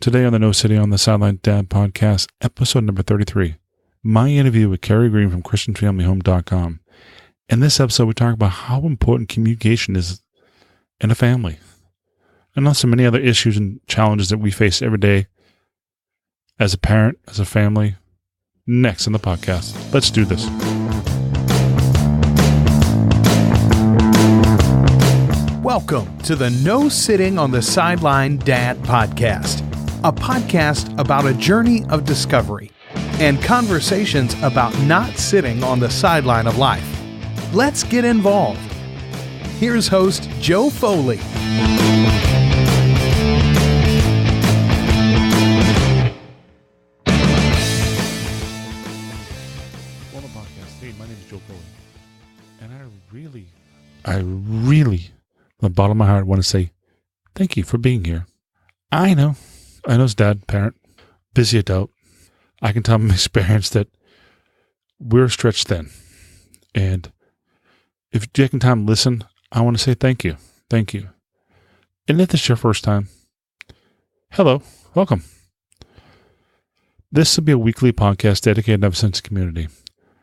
Today on the No Sitting on the Sideline Dad podcast, episode number 33, my interview with Carey Green from ChristianFamilyHome.com. In this episode, we talk about how important communication is in a family, and also many other issues and challenges that we face every day as a parent, as a family. Next in the podcast. Let's do this. Welcome to the No Sitting on the Sideline Dad podcast, a podcast about a journey of discovery and conversations about not sitting on the sideline of life. Let's get involved. Here's host Joe Foley. Welcome to the podcast. Hey, my name is Joe Foley, and I really, from the bottom of my heart, want to say thank you for being here. I know as dad, parent, busy adult, I can tell from experience that we're stretched thin. And if you're taking time to listen, I want to say thank you. Thank you. And if this is your first time, hello, welcome. This will be a weekly podcast dedicated to have a sense of community.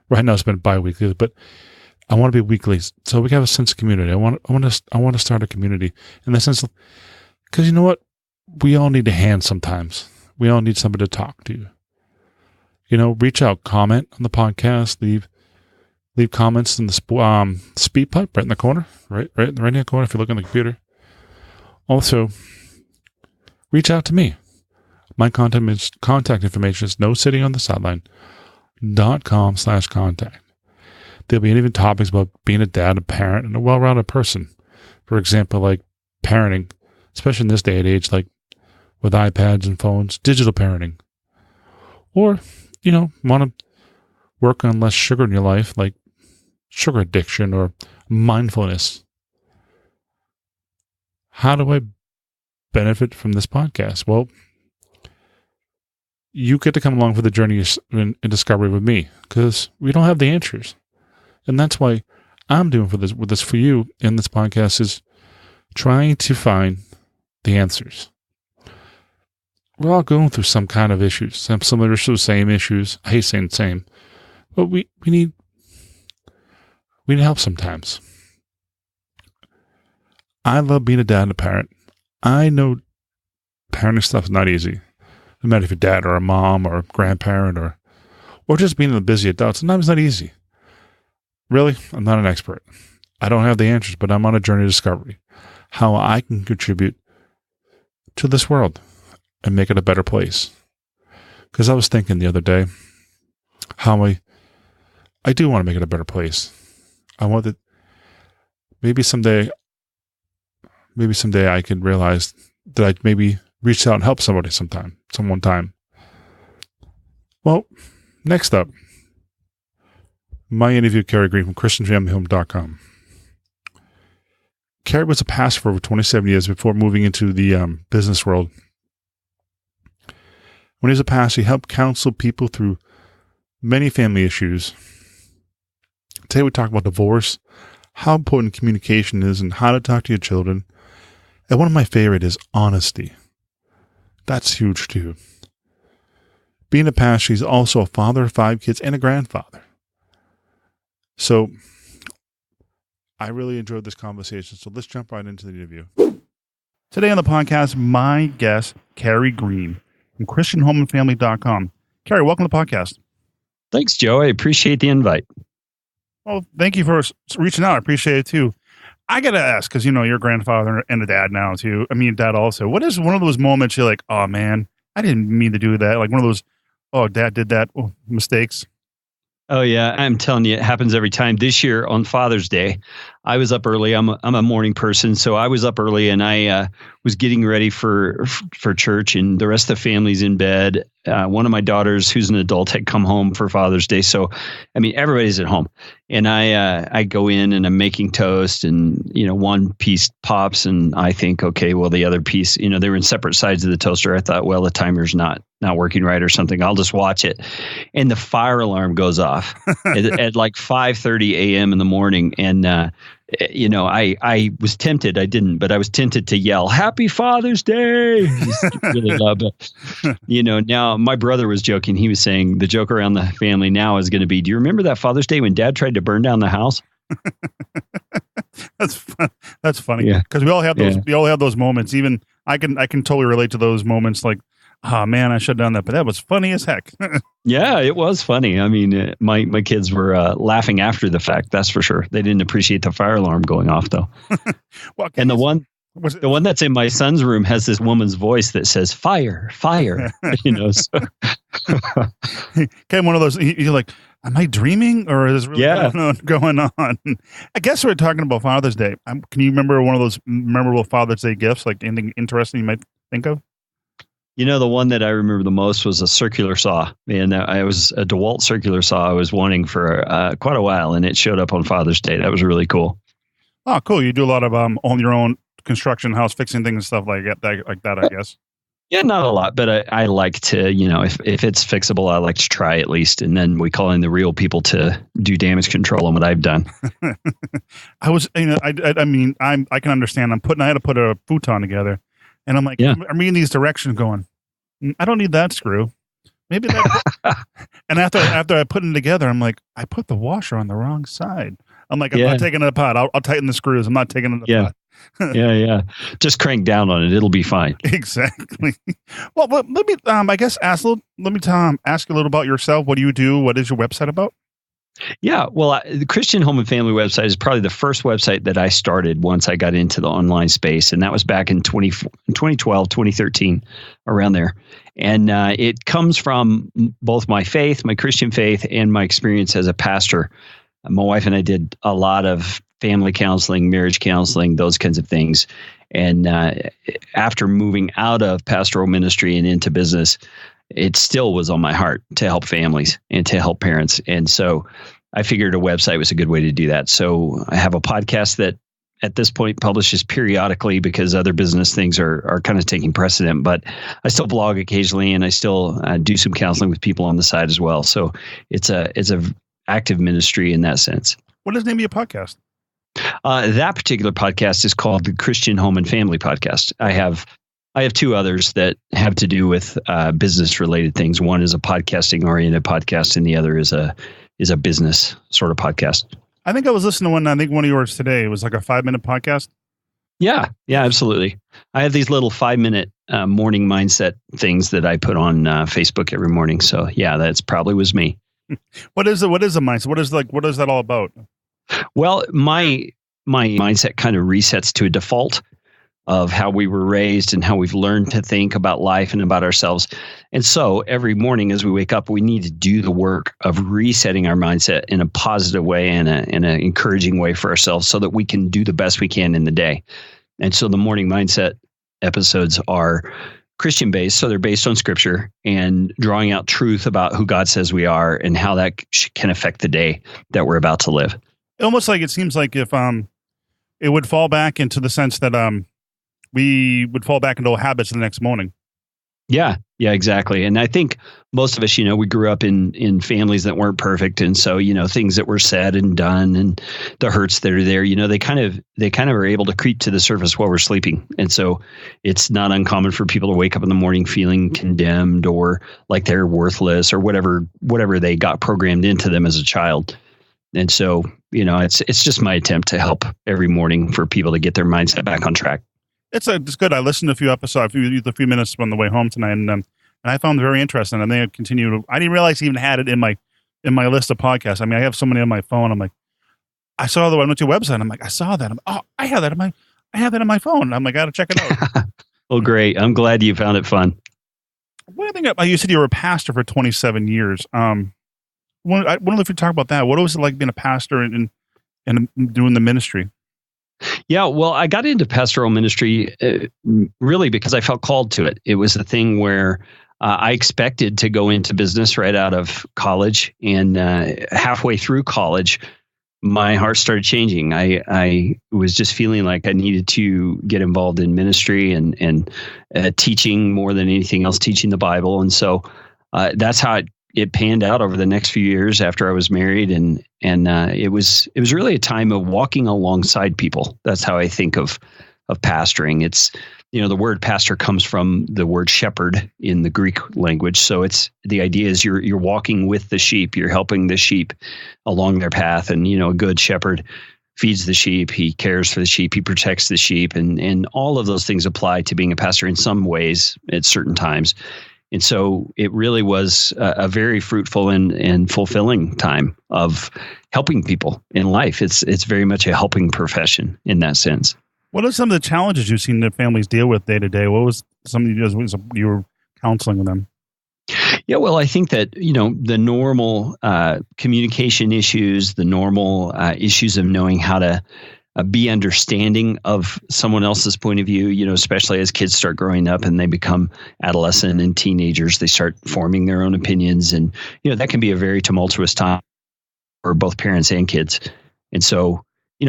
Right now it's been bi-weekly, but I want to be weekly so we can have a sense of community. I want to start a community in the sense of, because you know what? We all need a hand sometimes. We all need somebody to talk to. You know, reach out, comment on the podcast, leave comments in the speed pipe right in the corner, right in the corner if you look on the computer. Also, reach out to me. My contact information is nosittingonthesideline.com/contact. There'll be even topics about being a dad, a parent, and a well-rounded person. For example, like parenting, especially in this day and age, like with iPads and phones, digital parenting. Or, you know, want to work on less sugar in your life, like sugar addiction or mindfulness. How do I benefit from this podcast? Well, you get to come along for the journey in discovery with me, because we don't have the answers. And that's why I'm doing this for you in this podcast, is trying to find the answers. We're all going through some kind of issues, some similar issues, same issues. I hate saying same, but we need help sometimes. I love being a dad and a parent. I know parenting stuff is not easy. No matter if you're a dad or a mom or a grandparent or just being a busy adult, sometimes it's not easy. Really, I'm not an expert. I don't have the answers, but I'm on a journey of discovery. How I can contribute to this world and make it a better place. Because I was thinking the other day how I do want to make it a better place. I want that maybe someday I could realize that I'd maybe reach out and help somebody one time. Well, next up, my interview with Carey Green from ChristianFamilyHome.com. Carey was a pastor for over 27 years before moving into the business world. When he was a pastor, he helped counsel people through many family issues. Today we talk about divorce, how important communication is, and how to talk to your children. And one of my favorite is honesty. That's huge too. Being a pastor, he's also a father of 5 kids and a grandfather. So I really enjoyed this conversation. So let's jump right into the interview. Today on the podcast, my guest, Carey Green from ChristianFamilyHome.com. Carey, welcome to the podcast. Thanks, Joe. I appreciate the invite. Well, thank you for reaching out. I appreciate it too. I got to ask, because, you know, you're a grandfather and a dad now too. I mean, dad also. What is one of those moments you're like, oh man, I didn't mean to do that? Like one of those, oh, dad did that, mistakes? Oh, yeah. I'm telling you, it happens every time. This year on Father's Day, I was up early. I'm a morning person, so I was up early and I was getting ready for church, and the rest of the family's in bed. One of my daughters, who's an adult, had come home for Father's Day. So, I mean, everybody's at home. And I go in and I'm making toast, and, you know, one piece pops and I think, okay, well, the other piece, you know, they were in separate sides of the toaster. I thought, well, the timer's not not working right or something, I'll just watch it. And the fire alarm goes off at like 5:30 a.m. in the morning. And, I was tempted. I didn't, but I was tempted to yell, "Happy Father's Day." Just really love it. Now my brother was joking. He was saying the joke around the family now is going to be, do you remember that Father's Day when Dad tried to burn down the house? That's funny. Because we all have those. We all have those moments. Even I can totally relate to those moments. Like, oh man, I should have done that, but that was funny as heck. Yeah, it was funny. I mean, my kids were laughing after the fact. That's for sure. They didn't appreciate the fire alarm going off though. Well, and the one that's in my son's room has this woman's voice that says "fire, fire." So. Okay, one of those. You're like, am I dreaming, or is this really going on? I guess we're talking about Father's Day. Can you remember one of those memorable Father's Day gifts? Like anything interesting you might think of? The one that I remember the most was a circular saw. And it was a DeWalt circular saw I was wanting for quite a while, and it showed up on Father's Day. That was really cool. Oh, cool. You do a lot of on your own construction, house fixing things and stuff like that, I guess. Yeah, not a lot, but I like to, if it's fixable, I like to try at least. And then we call in the real people to do damage control on what I've done. I can understand. I had to put a futon together, and I'm like, I'm reading these directions going, I don't need that screw. Maybe that. And after I put them together, I'm like, I put the washer on the wrong side. I'm like, I'm not taking it apart. I'll tighten the screws. I'm not taking it apart. Yeah. Just crank down on it. It'll be fine. Exactly. Well, let me, I guess, ask you a little about yourself. What do you do? What is your website about? Yeah, well, the Christian Home and Family website is probably the first website that I started once I got into the online space. And that was back in 2012, 2013, around there. And it comes from both my faith, my Christian faith, and my experience as a pastor. My wife and I did a lot of family counseling, marriage counseling, those kinds of things. And after moving out of pastoral ministry and into business, it still was on my heart to help families and to help parents. And so I figured a website was a good way to do that. So I have a podcast that at this point publishes periodically because other business things are kind of taking precedent, but I still blog occasionally, and I still do some counseling with people on the side as well. So it's a active ministry in that sense. What is the name of your podcast? That particular podcast is called the Christian Home and Family Podcast. I have two others that have to do with business related things. One is a podcasting oriented podcast, and the other is a business sort of podcast. I think I was listening to one. I think one of yours today. It was like a 5-minute podcast. Yeah, absolutely. I have these little 5-minute morning mindset things that I put on Facebook every morning. So yeah, that's probably was me. What is the mindset? What is that all about? Well, my mindset kind of resets to a default of how we were raised and how we've learned to think about life and about ourselves. And so every morning as we wake up, we need to do the work of resetting our mindset in a positive way and in an encouraging way for ourselves so that we can do the best we can in the day. And so the morning mindset episodes are Christian based. So they're based on scripture and drawing out truth about who God says we are and how that can affect the day that we're about to live. Almost like it seems like if it would fall back into the sense that we would fall back into habits the next morning. Yeah, exactly. And I think most of us, we grew up in families that weren't perfect. And so, things that were said and done and the hurts that are there, they kind of are able to creep to the surface while we're sleeping. And so it's not uncommon for people to wake up in the morning feeling condemned or like they're worthless or whatever they got programmed into them as a child. And so, it's just my attempt to help every morning for people to get their mindset back on track. It's good. I listened to a few episodes, a few minutes on the way home tonight, and I found it very interesting. And they continue. I didn't realize I even had it in my list of podcasts. I mean, I have so many on my phone. I'm like, I saw the one on your website. I'm like, I saw that. I have that on my phone. I'm like, I got to check it out. Well, great. I'm glad you found it fun. One thing, you said you were a pastor for 27 years. I wonder if you talk about that. What was it like being a pastor and doing the ministry? Yeah, well, I got into pastoral ministry really because I felt called to it. It was a thing where I expected to go into business right out of college, and halfway through college, my heart started changing. I was just feeling like I needed to get involved in ministry and teaching more than anything else, teaching the Bible. And so that's how it panned out over the next few years after I was married. And it was really a time of walking alongside people. That's how I think of pastoring. It's, the word pastor comes from the word shepherd in the Greek language. So it's the idea is you're walking with the sheep, you're helping the sheep along their path. And, a good shepherd feeds the sheep, he cares for the sheep, he protects the sheep. And all of those things apply to being a pastor in some ways at certain times. And so it really was a very fruitful and fulfilling time of helping people in life. It's very much a helping profession in that sense. What are some of the challenges you've seen that families deal with day to day? What was something you were counseling with them? Yeah, well, I think that, the normal communication issues, the normal issues of knowing how to be understanding of someone else's point of view, especially as kids start growing up and they become adolescent and teenagers, they start forming their own opinions. And, that can be a very tumultuous time for both parents and kids. And so,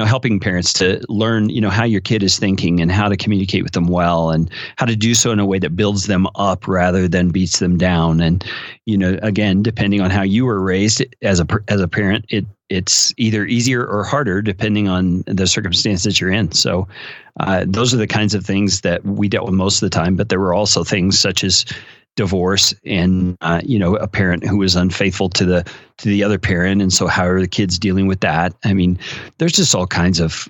helping parents to learn, how your kid is thinking and how to communicate with them well and how to do so in a way that builds them up rather than beats them down. And, again, depending on how you were raised as a parent, it's either easier or harder depending on the circumstances you're in. So those are the kinds of things that we dealt with most of the time. But there were also things such as divorce and, a parent who was unfaithful to the other parent. And so how are the kids dealing with that? I mean, there's just all kinds of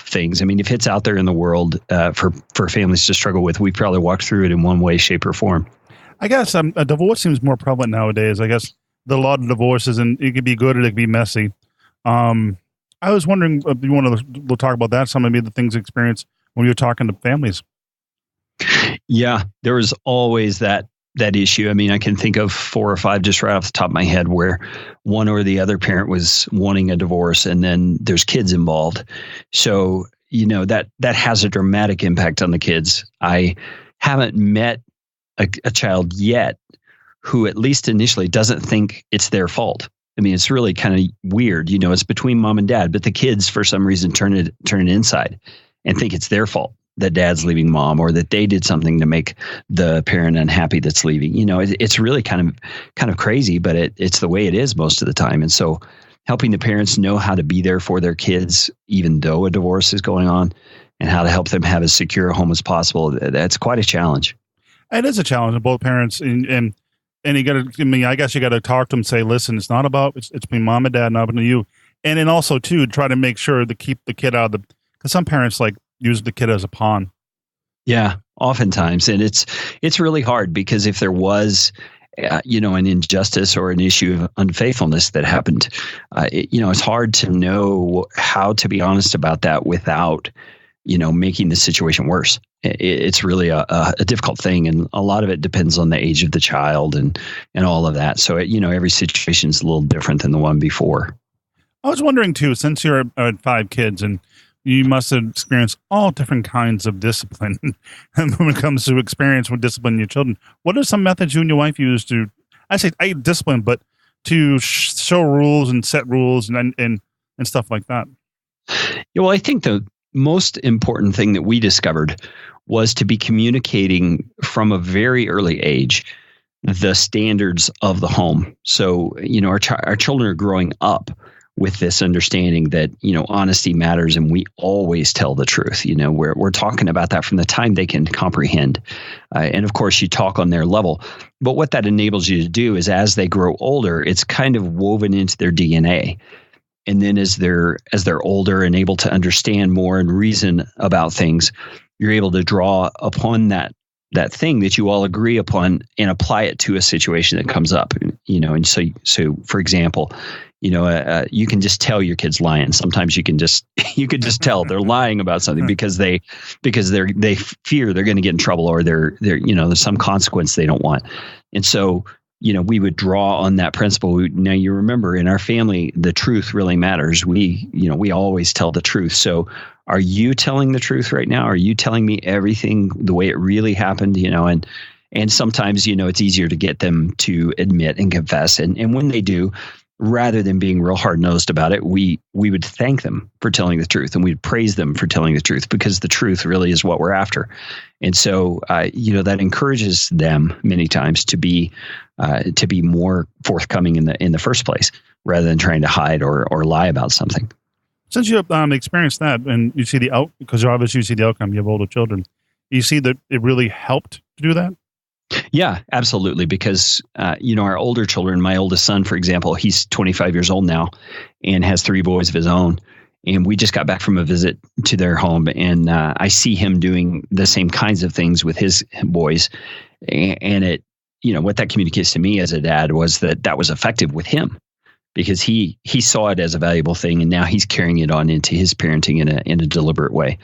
things. I mean, if it's out there in the world for families to struggle with, we probably walked through it in one way, shape, or form. I guess a divorce seems more prevalent nowadays. I guess a lot of divorces, and it could be good or it could be messy. I was wondering if you want to talk about that, some of the things you experienced when you were talking to families. Yeah, there was always that issue. I mean, I can think of 4 or 5 just right off the top of my head where one or the other parent was wanting a divorce and then there's kids involved. So, that has a dramatic impact on the kids. I haven't met a child yet who at least initially doesn't think it's their fault. I mean, it's really kind of weird. It's between mom and dad, but the kids for some reason turn it inside and think it's their fault that dad's leaving mom or that they did something to make the parent unhappy that's leaving. It's really kind of crazy, but it's the way it is most of the time. And so helping the parents know how to be there for their kids, even though a divorce is going on, and how to help them have as secure a home as possible, that's quite a challenge. It is a challenge of both parents. And you got to, I guess you got to talk to them and say, listen, it's not about, it's between mom and dad, not between you. And then also too, try to make sure to keep the kid out of because some parents use the kid as a pawn. Yeah, oftentimes. And it's really hard because if there was, an injustice or an issue of unfaithfulness that happened, it's hard to know how to be honest about that without, making the situation worse. It's really a difficult thing. And a lot of it depends on the age of the child and all of that. So, every situation is a little different than the one before. I was wondering too, since you're at 5 kids and you must have experienced all different kinds of discipline when it comes to experience with disciplining your children. What are some methods you and your wife use to, I discipline, but to show rules and set rules and stuff like that? Yeah, well, I think the most important thing that we discovered was to be communicating from a very early age the standards of the home. So, our children are growing up with this understanding that, honesty matters and we always tell the truth. We're talking about that from the time they can comprehend. And of course, you talk on their level. But what that enables you to do is as they grow older, it's kind of woven into their DNA. And then as they're older and able to understand more and reason about things, you're able to draw upon that thing that you all agree upon and apply it to a situation that comes up. And so for example, you can just tell your kid's lying. Sometimes you can just tell they're lying about something because they fear they're going to get in trouble or there's some consequence they don't want. And so, we would draw on that principle. Now you remember in our family, the truth really matters. We always tell the truth. So are you telling the truth right now? Are you telling me everything the way it really happened? And sometimes, it's easier to get them to admit and confess. And when they do, rather than being real hard-nosed about it, we would thank them for telling the truth, and we'd praise them for telling the truth, because the truth really is what we're after. And so, that encourages them many times to be more forthcoming in the first place, rather than trying to hide or lie about something. Since you have experienced that, and you see because obviously you see the outcome, you have older children, you see that it really helped to do that? Yeah, absolutely. Because, our older children, my oldest son, for example, he's 25 years old now and has 3 boys of his own. And we just got back from a visit to their home, and I see him doing the same kinds of things with his boys. And it, what that communicates to me as a dad was that was effective with him, because he saw it as a valuable thing, and now he's carrying it on into his parenting in a deliberate way.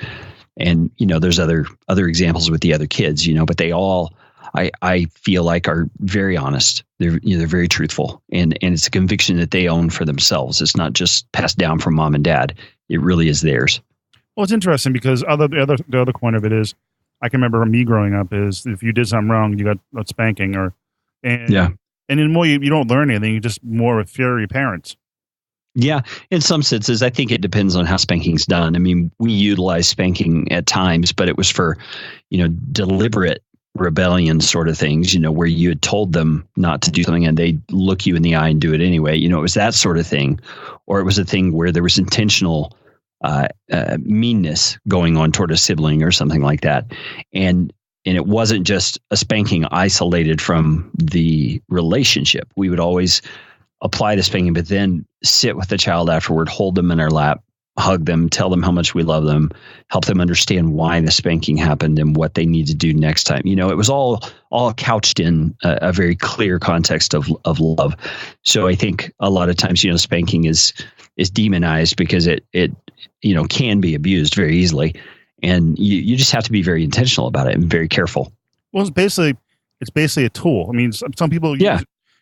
And, there's other examples with the other kids, but they all, I feel like, are very honest. They're very truthful, and it's a conviction that they own for themselves. It's not just passed down from mom and dad. It really is theirs. Well, it's interesting because the other point of it is, I can remember me growing up is if you did something wrong, you got a spanking, and in more you don't learn anything. You just more with fear of your parents. Yeah, in some senses, I think it depends on how spanking's done. I mean, we utilize spanking at times, but it was for, deliberate rebellion sort of things, where you had told them not to do something and they look you in the eye and do it anyway. It was that sort of thing. Or it was a thing where there was intentional meanness going on toward a sibling or something like that. And it wasn't just a spanking isolated from the relationship. We would always apply the spanking, but then sit with the child afterward, hold them in our lap, hug them, tell them how much we love them, help them understand why the spanking happened and what they need to do next time. It was all couched in a very clear context of love. So I think a lot of times, spanking is demonized because it can be abused very easily. And you just have to be very intentional about it and very careful. Well, it's basically a tool. I mean, some people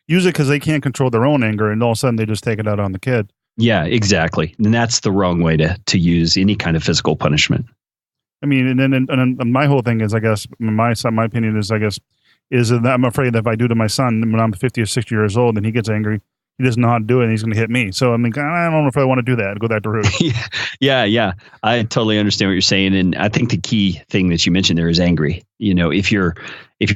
use it because they can't control their own anger, and all of a sudden they just take it out on the kid. Yeah, exactly. And that's the wrong way to use any kind of physical punishment. I mean, and my whole thing is, I guess, my opinion is, is that I'm afraid that if I do to my son when I'm 50 or 60 years old and he gets angry, he doesn't know how to do it, and he's going to hit me. So I mean, I don't know if I want to do that. Go that route. Yeah. I totally understand what you're saying, and I think the key thing that you mentioned there is angry. If you're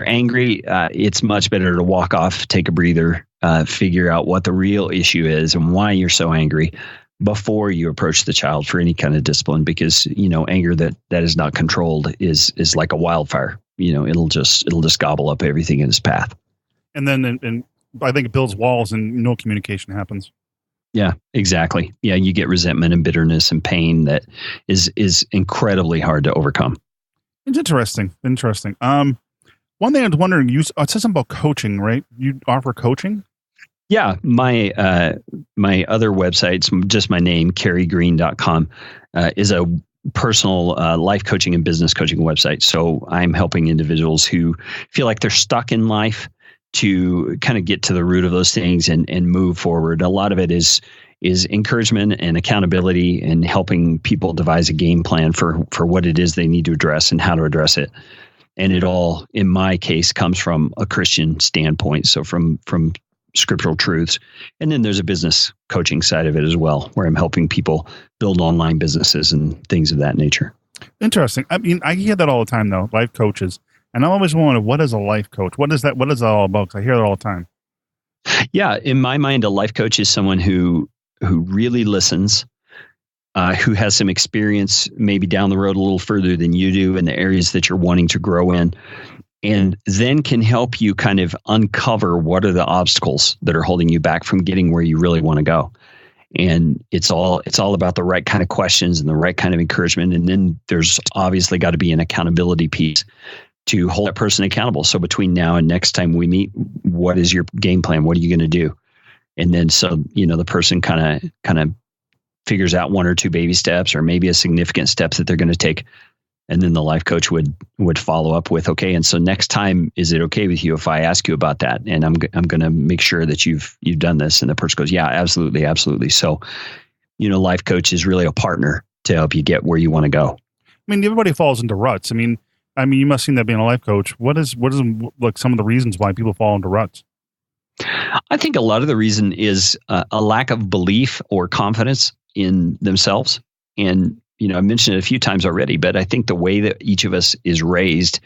angry, it's much better to walk off, take a breather, figure out what the real issue is and why you're so angry before you approach the child for any kind of discipline. Because anger that is not controlled is like a wildfire. It'll just gobble up everything in its path. And then I think it builds walls and no communication happens. Yeah, exactly. Yeah, you get resentment and bitterness and pain that is incredibly hard to overcome. It's interesting. One thing I was wondering, it says something about coaching, right? You offer coaching? Yeah, my other website's just my name, careygreen.com, is a personal life coaching and business coaching website. So I'm helping individuals who feel like they're stuck in life to kind of get to the root of those things and move forward. A lot of it is encouragement and accountability and helping people devise a game plan for what it is they need to address and how to address it. And it all, in my case, comes from a Christian standpoint. So from scriptural truths. And then there's a business coaching side of it as well, where I'm helping people build online businesses and things of that nature. Interesting. I mean, I hear that all the time, though, life coaches. And I always wonder, what is a life coach? What is that? What is that all about? Because I hear that all the time. Yeah. In my mind, a life coach is someone who really listens, who has some experience maybe down the road a little further than you do in the areas that you're wanting to grow in, and then can help you kind of uncover what are the obstacles that are holding you back from getting where you really want to go. And it's all about the right kind of questions and the right kind of encouragement. And then there's obviously got to be an accountability piece to hold that person accountable. So between now and next time we meet, what is your game plan? What are you going to do? And then so, the person kind of figures out one or two baby steps or maybe a significant steps that they're going to take. And then the life coach would follow up with, okay, and so next time, is it okay with you if I ask you about that? And I'm going to make sure that you've done this. And the person goes, yeah, absolutely, absolutely. So, life coach is really a partner to help you get where you want to go. I mean, everybody falls into ruts. I mean, you must have seen that being a life coach. What is like some of the reasons why people fall into ruts? I think a lot of the reason is a lack of belief or confidence in themselves. And, I mentioned it a few times already, but I think the way that each of us is raised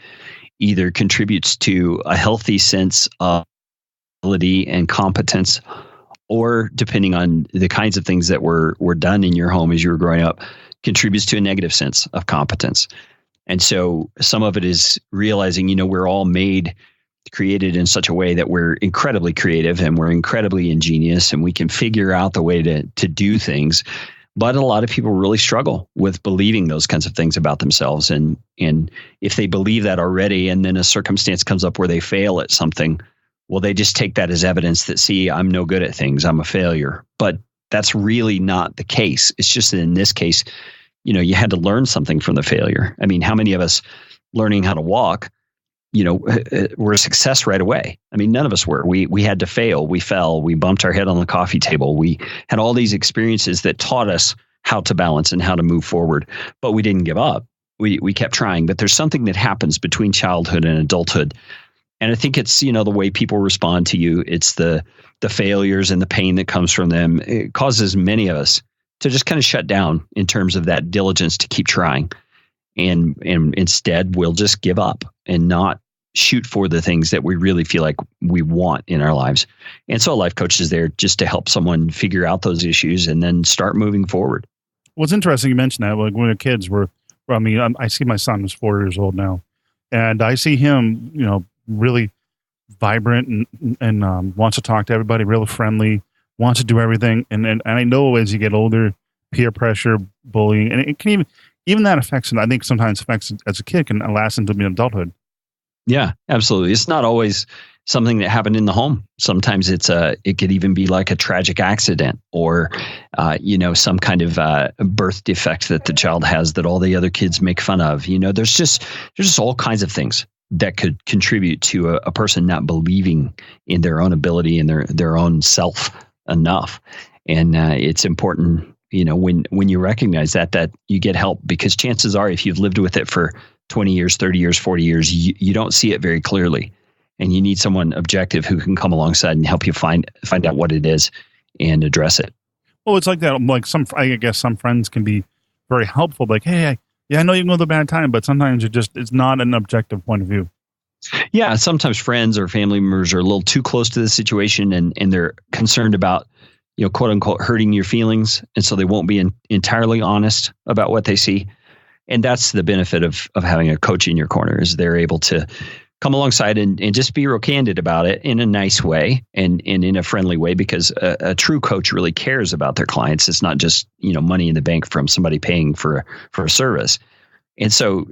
either contributes to a healthy sense of ability and competence, or depending on the kinds of things that were done in your home as you were growing up, contributes to a negative sense of competence. And so some of it is realizing, we're all created in such a way that we're incredibly creative and we're incredibly ingenious and we can figure out the way to do things. But a lot of people really struggle with believing those kinds of things about themselves. And if they believe that already, and then a circumstance comes up where they fail at something, well, they just take that as evidence that, see, I'm no good at things, I'm a failure. But that's really not the case. It's just that in this case, you had to learn something from the failure. I mean, how many of us learning how to walk, were a success right away? I mean, none of us were. We had to fail. We fell. We bumped our head on the coffee table. We had all these experiences that taught us how to balance and how to move forward, but we didn't give up. We kept trying. But there's something that happens between childhood and adulthood. And I think it's, the way people respond to you. It's the failures and the pain that comes from them. It causes many of us to just kind of shut down in terms of that diligence to keep trying. And instead, we'll just give up and not shoot for the things that we really feel like we want in our lives. And so a life coach is there just to help someone figure out those issues and then start moving forward. Well, it's interesting you mentioned that. Like when the kids I see my son is 4 years old now, and I see him, really vibrant and wants to talk to everybody, real friendly, wants to do everything. And I know as you get older, peer pressure, bullying, and it can even that affects, and I think sometimes affects as a kid, can last into adulthood. Yeah, absolutely. It's not always something that happened in the home. Sometimes it could even be like a tragic accident or, some kind of birth defect that the child has that all the other kids make fun of. There's just all kinds of things that could contribute to a person not believing in their own ability and their own self enough. And it's important, when you recognize that you get help, because chances are if you've lived with it for 20 years, 30 years, 40 years, you don't see it very clearly. And you need someone objective who can come alongside and help you find out what it is and address it. Well, it's like that. Like I guess some friends can be very helpful. Like, hey, I know you can go through a bad time, but sometimes it's not an objective point of view. Yeah, sometimes friends or family members are a little too close to the situation and they're concerned about, quote unquote, hurting your feelings. And so they won't be entirely honest about what they see. And that's the benefit of having a coach in your corner, is they're able to come alongside and just be real candid about it in a nice way and in a friendly way, because a true coach really cares about their clients. It's not just, money in the bank from somebody paying for a service. And so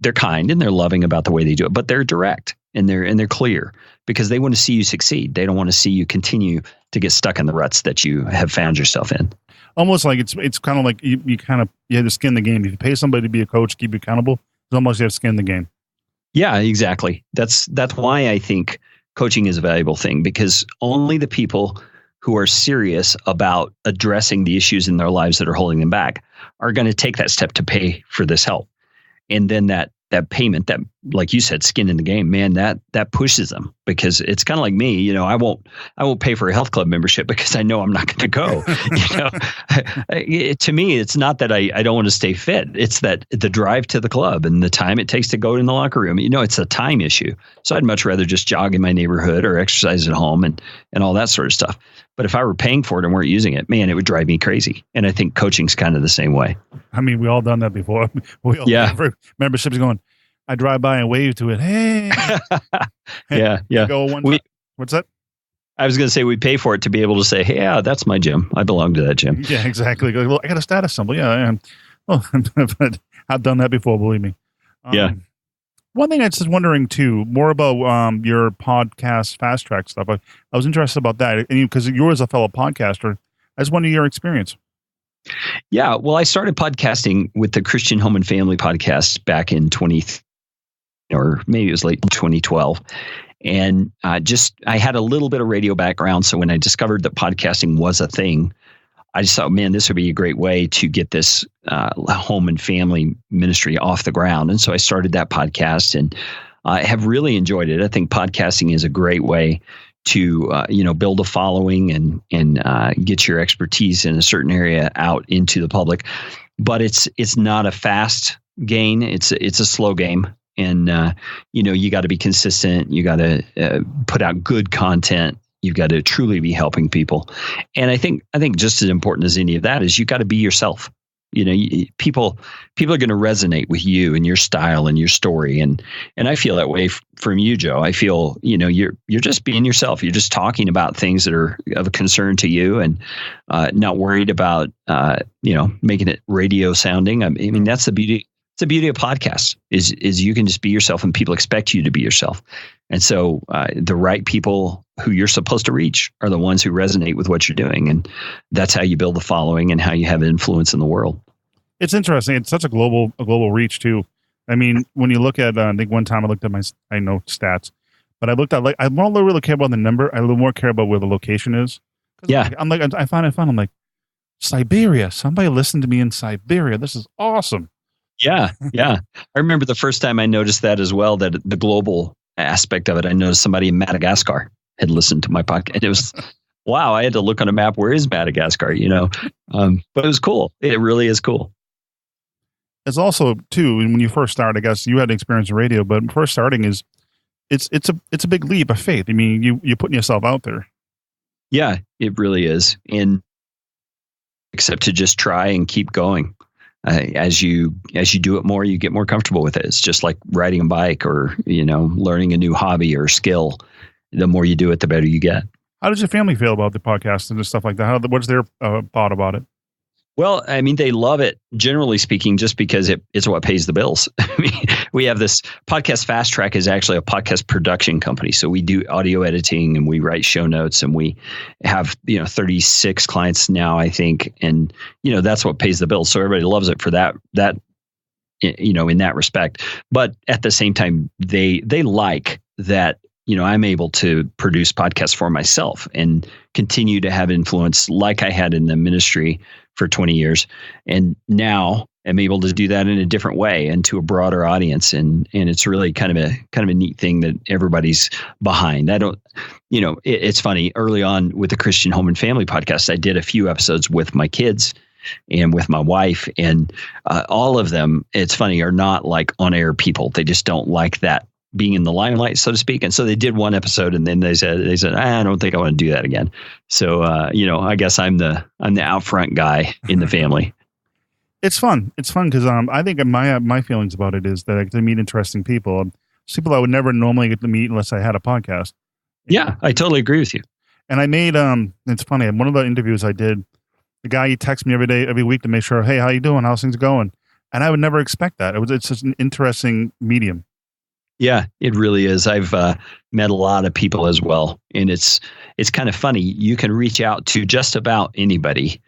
they're kind and they're loving about the way they do it, but they're direct and they're clear, because they want to see you succeed. They don't want to see you continue to get stuck in the ruts that you have found yourself in. Almost like it's kind of like you have to skin the game. If you pay somebody to be a coach, keep you accountable, it's almost you have to skin the game. Yeah, exactly. That's why I think coaching is a valuable thing, because only the people who are serious about addressing the issues in their lives that are holding them back are going to take that step to pay for this help. And then that payment, that, like you said, skin in the game, man, that pushes them, because it's kind of like me, I won't pay for a health club membership because I know I'm not going to go. To me, it's not that I don't want to stay fit. It's that the drive to the club and the time it takes to go in the locker room, it's a time issue. So I'd much rather just jog in my neighborhood or exercise at home and all that sort of stuff. But if I were paying for it and weren't using it, man, it would drive me crazy. And I think coaching's kind of the same way. I mean, we all done that before. We all have memberships going, I drive by and wave to it. Hey. Yeah. Go one time. What's that? I was going to say we pay for it to be able to say, hey, yeah, that's my gym. I belong to that gym. Yeah, exactly. Well, I got a status symbol. Yeah, I am. Well, but I've done that before, believe me. Yeah. One thing I was just wondering too, more about your podcast fast track stuff. I was interested about that, because you're as a fellow podcaster. I just wonder your experience. Yeah, well, I started podcasting with the Christian Home and Family podcast back in or maybe it was late 2012. And I had a little bit of radio background. So when I discovered that podcasting was a thing, I just thought, man, this would be a great way to get this home and family ministry off the ground. And so I started that podcast, and I have really enjoyed it. I think podcasting is a great way to build a following and get your expertise in a certain area out into the public. But it's not a fast gain. It's a slow game. And, you got to be consistent. You got to put out good content. You've got to truly be helping people. And I think just as important as any of that is you got to be yourself. People are going to resonate with you and your style and your story. And I feel that way from you, Joe. I feel, you're just being yourself. You're just talking about things that are of a concern to you and not worried about, making it radio sounding. I mean, that's the beauty. It's the beauty of podcasts is you can just be yourself and people expect you to be yourself. And so the right people who you're supposed to reach are the ones who resonate with what you're doing. And that's how you build the following and how you have influence in the world. It's interesting. It's such a global reach too. I mean, when you look at, I think one time I looked at I know stats, but I looked at I don't really care about the number. I a little more care about where the location is. Yeah. I find it fun. I'm like, Siberia. Somebody listened to me in Siberia. This is awesome. Yeah. Yeah. I remember the first time I noticed that as well, that the global aspect of it. I noticed somebody in Madagascar had listened to my podcast. It was, wow, I had to look on a map. Where is Madagascar? But it was cool. It really is cool. It's also too, when you first start, I guess you had experience in radio, but first starting it's a big leap of faith. I mean, you're putting yourself out there. Yeah, it really is. And except to just try and keep going. As you do it more, you get more comfortable with it. It's just like riding a bike or, learning a new hobby or skill. The more you do it, the better you get. How does your family feel about the podcast and stuff like that? What's their thought about it? Well, I mean, they love it, generally speaking, just because it's what pays the bills. I mean, we have this podcast. Fast Track is actually a podcast production company. So we do audio editing and we write show notes and we have, 36 clients now, I think. And, that's what pays the bills. So everybody loves it for that, in that respect. But at the same time, they like that, I'm able to produce podcasts for myself and continue to have influence like I had in the ministry for 20 years. And now I'm able to do that in a different way and to a broader audience. And it's really kind of a neat thing that everybody's behind. It's funny, early on with the Christian Home and Family podcast, I did a few episodes with my kids and with my wife, and all of them, it's funny, are not like on air people. They just don't like that being in the limelight, so to speak. And so they did one episode and then they said, I don't think I want to do that again. So, I guess I'm the out front guy in the family. It's fun. It's fun because I think my feelings about it is that I get to meet interesting people. People I would never normally get to meet unless I had a podcast. Yeah, I totally agree with you. And I made, it's funny, one of the interviews I did, the guy, he texts me every week to make sure, hey, how you doing? How's things going? And I would never expect that. It's just an interesting medium. Yeah, it really is. I've met a lot of people as well. And it's kind of funny. You can reach out to just about anybody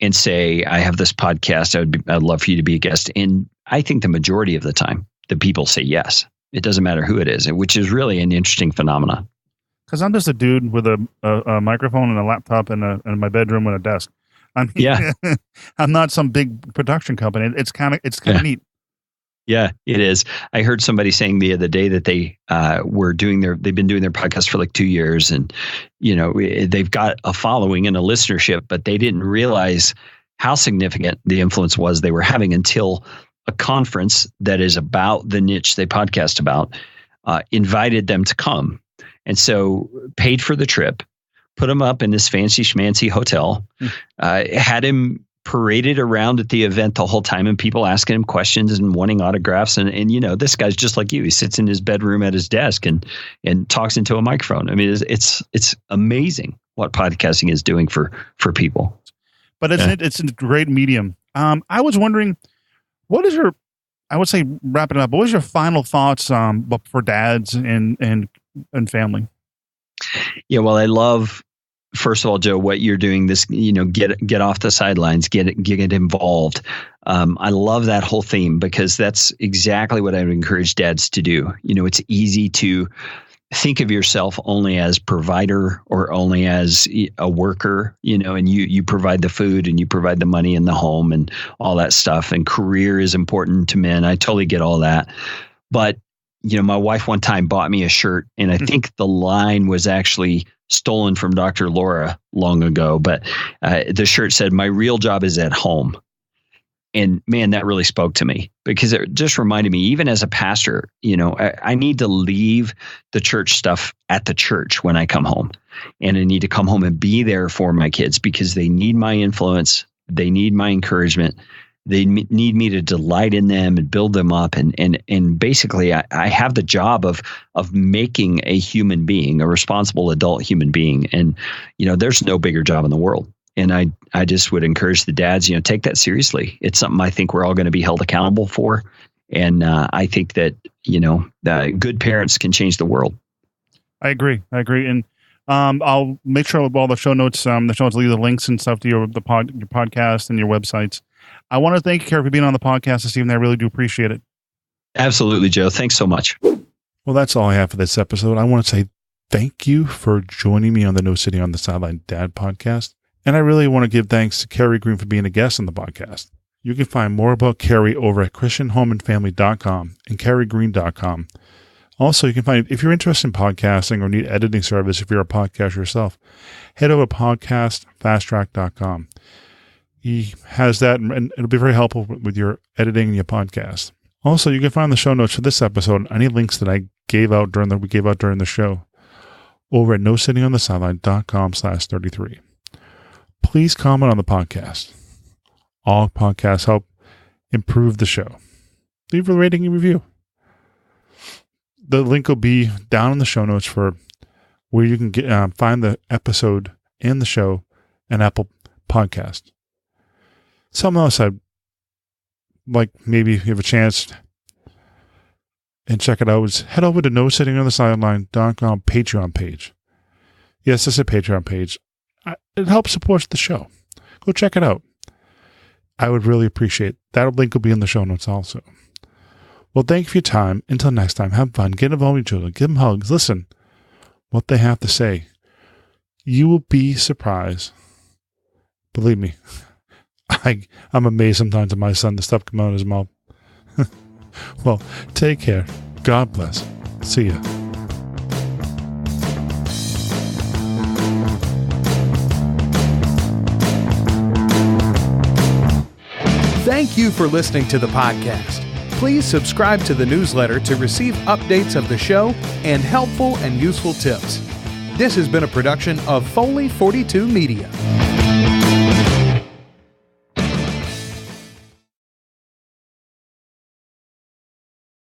and say, I have this podcast. I'd love for you to be a guest. And I think the majority of the time, the people say yes. It doesn't matter who it is, which is really an interesting phenomenon. Because I'm just a dude with a microphone and a laptop and my bedroom with a desk. I mean, yeah. I'm not some big production company. It's kind of neat. Yeah, it is. I heard somebody saying the other day that they've been doing their podcast for like 2 years, and they've got a following and a listenership, but they didn't realize how significant the influence was they were having until a conference that is about the niche they podcast about invited them to come, and so paid for the trip, put him up in this fancy schmancy hotel, had him paraded around at the event the whole time and people asking him questions and wanting autographs. And this guy's just like you. He sits in his bedroom at his desk and talks into a microphone. I mean, it's amazing what podcasting is doing for people. But it's a great medium. I was wondering, I would say wrapping it up, what was your final thoughts for dads and family? Yeah, well, I love, first of all, Joe, what you're doing, this, get off the sidelines, get involved. I love that whole theme because that's exactly what I would encourage dads to do. It's easy to think of yourself only as provider or only as a worker, and you provide the food and you provide the money in the home and all that stuff. And career is important to men. I totally get all that. But my wife one time bought me a shirt, and I think the line was actually stolen from Dr. Laura long ago, but the shirt said, "My real job is at home." And man, that really spoke to me, because it just reminded me, even as a pastor, I need to leave the church stuff at the church when I come home. And I need to come home and be there for my kids, because they need my influence. They need my encouragement. They need me to delight in them and build them up. And basically, I have the job of making a human being, a responsible adult human being. And, there's no bigger job in the world. And I just would encourage the dads, take that seriously. It's something I think we're all going to be held accountable for. And I think that, good parents can change the world. I agree. And I'll make sure with all the show notes, will leave the links and stuff to your podcast and your websites. I want to thank you, Carey, for being on the podcast this evening. I really do appreciate it. Absolutely, Joe. Thanks so much. Well, that's all I have for this episode. I want to say thank you for joining me on the No Sitting on the Sideline Dad podcast. And I really want to give thanks to Carey Green for being a guest on the podcast. You can find more about Carey over at christianhomeandfamily.com and careygreen.com. Also, you can find, if you're interested in podcasting or need editing service, if you're a podcaster yourself, head over to podcastfasttrack.com. He has that, and it'll be very helpful with your editing and your podcast. Also, you can find the show notes for this episode and any links that we gave out during the show over at nosittingonthesideline.com/33. Please comment on the podcast. All podcasts help improve the show. Leave a rating and review. The link will be down in the show notes for where you can find the episode and the show and Apple Podcast. Something else I'd like, maybe if you have a chance and check it out, is head over to nosittingonthesideline.com Patreon page. Yes, it's a Patreon page. It helps support the show. Go check it out. I would really appreciate it. That link will be in the show notes also. Well, thank you for your time. Until next time, have fun. Get involved with your children. Give them hugs. Listen what they have to say. You will be surprised. Believe me, I'm amazed sometimes at my son, the stuff come out of his mouth. Well, take care. God bless. See ya. Thank you for listening to the podcast. Please subscribe to the newsletter to receive updates of the show and helpful and useful tips. This has been a production of Foley 42 Media.